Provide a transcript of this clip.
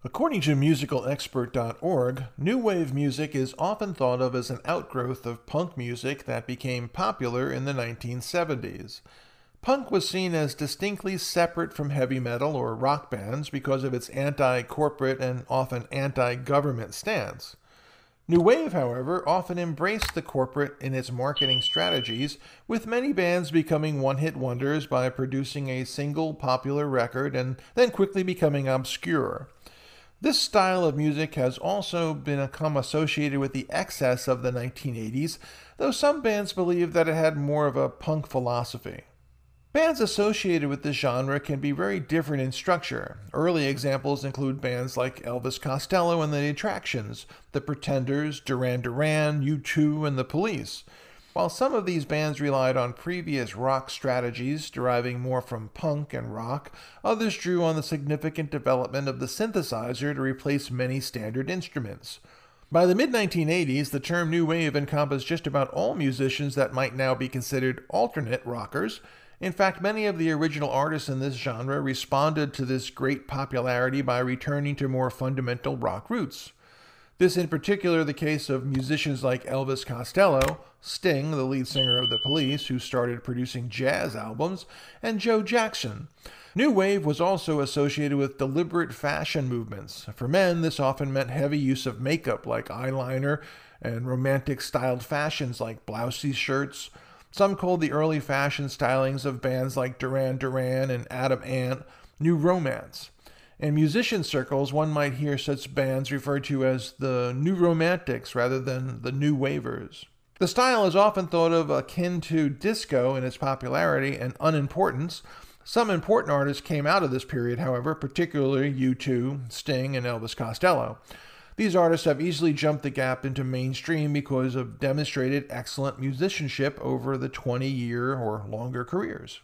According to musicalexpert.org, new wave music is often thought of as an outgrowth of punk music that became popular in the 1970s. Punk was seen as distinctly separate from heavy metal or rock bands because of its anti-corporate and often anti-government stance. New Wave, however, often embraced the corporate in its marketing strategies, with many bands becoming one-hit wonders by producing a single popular record and then quickly becoming obscure. This style of music has also become associated with the excess of the 1980s, though some bands believe that it had more of a punk philosophy. Bands associated with this genre can be very different in structure. Early examples include bands like Elvis Costello and the Attractions, The Pretenders, Duran Duran, U2, and The Police. While some of these bands relied on previous rock strategies, deriving more from punk and rock, others drew on the significant development of the synthesizer to replace many standard instruments. By the mid-1980s, the term new wave encompassed just about all musicians that might now be considered alternate rockers. In fact, many of the original artists in this genre responded to this great popularity by returning to more fundamental rock roots. This in particular the case of musicians like Elvis Costello, Sting, the lead singer of The Police, who started producing jazz albums, and Joe Jackson. New Wave was also associated with deliberate fashion movements. For men, this often meant heavy use of makeup like eyeliner and romantic-styled fashions like blousey shirts. Some called the early fashion stylings of bands like Duran Duran and Adam Ant New Romance. In musician circles, one might hear such bands referred to as the New Romantics rather than the New Wavers. The style is often thought of akin to disco in its popularity and unimportance. Some important artists came out of this period, however, particularly U2, Sting, and Elvis Costello. These artists have easily jumped the gap into mainstream because of demonstrated excellent musicianship over the 20-year or longer careers.